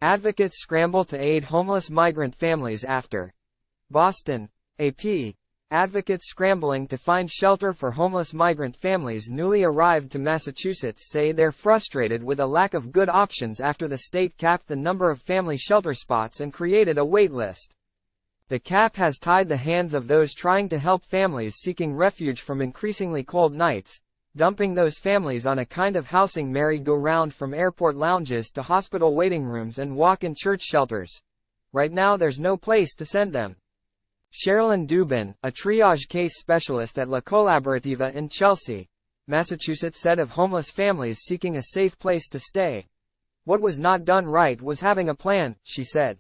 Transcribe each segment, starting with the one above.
Advocates scramble to aid homeless migrant families after Boston. AP. Advocates scrambling to find shelter for homeless migrant families newly arrived to Massachusetts say they're frustrated with a lack of good options after the state capped the number of family shelter spots and created a wait list. The cap has tied the hands of those trying to help families seeking refuge from increasingly cold nights, dumping those families on a kind of housing merry-go-round from airport lounges to hospital waiting rooms and walk-in church shelters. Right now there's no place to send them. Cherlin Dubon, a triage case specialist at Colaborativa in Chelsea, Massachusetts, said of homeless families seeking a safe place to stay. "What was not done right was having a plan," she said.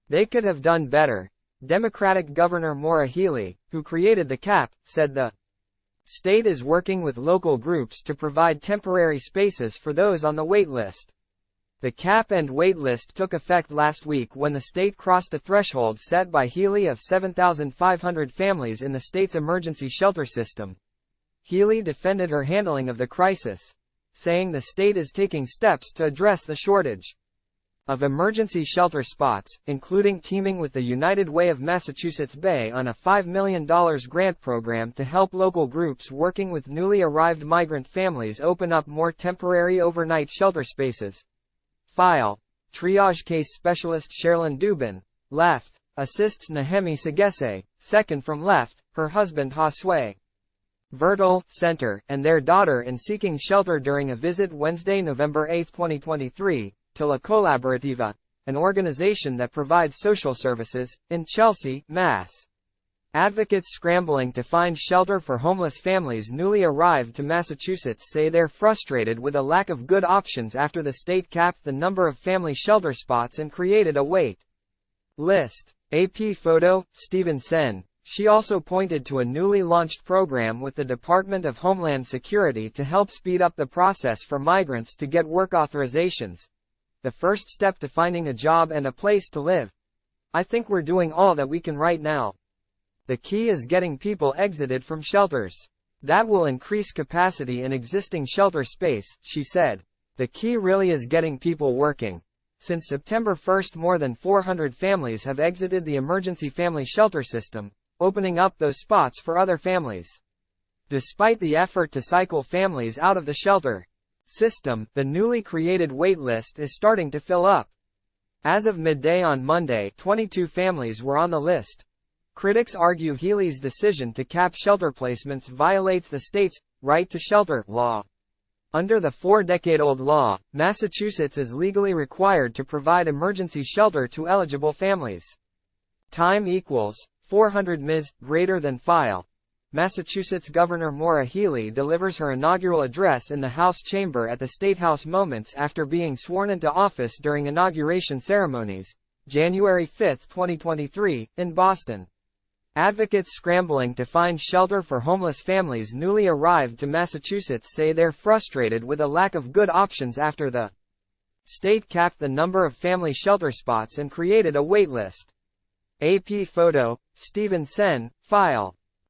"They could have done better." Democratic Governor Maura Healey, who created the cap, said the state is working with local groups to provide temporary spaces for those on the wait list. The cap and wait list took effect last week when the state crossed a threshold set by Healey of 7,500 families in the state's emergency shelter system. Healey defended her handling of the crisis, saying the state is taking steps to address the shortage of emergency shelter spots, including teaming with the United Way of Massachusetts Bay on a $5 million grant program to help local groups working with newly arrived migrant families open up more temporary overnight shelter spaces. File. Triage case specialist Cherlin Dubon, left, assists Nahemi Sagese, second from left, her husband Josue Vertel, center, and their daughter in seeking shelter during a visit Wednesday, November 8, 2023, to La Colaborativa, an organization that provides social services, in Chelsea, Mass. Advocates scrambling to find shelter for homeless families newly arrived to Massachusetts say they're frustrated with a lack of good options after the state capped the number of family shelter spots and created a wait list. AP photo, Stephen Sen. She also pointed to a newly launched program with the Department of Homeland Security to help speed up the process for migrants to get work authorizations, the first step to finding a job and a place to live. "I think we're doing all that we can right now. The key is getting people exited from shelters. That will increase capacity in existing shelter space," she said. "The key really is getting people working. Since September 1, more than 400 families have exited the emergency family shelter system, opening up those spots for other families. Despite the effort to cycle families out of the shelter system, the newly created wait list is starting to fill up. As of midday on Monday, 22 families were on the list. Critics argue Healey's decision to cap shelter placements violates the state's right to shelter law. Under the 4-decade-old law, Massachusetts is legally required to provide emergency shelter to eligible families. Time equals 400 ms. greater than file. Massachusetts Governor Maura Healey delivers her inaugural address in the House chamber at the State House moments after being sworn into office during inauguration ceremonies, January 5, 2023, in Boston. Advocates scrambling to find shelter for homeless families newly arrived to Massachusetts say they're frustrated with a lack of good options after the state capped the number of family shelter spots and created a wait list. AP photo, Stephen Sen, file.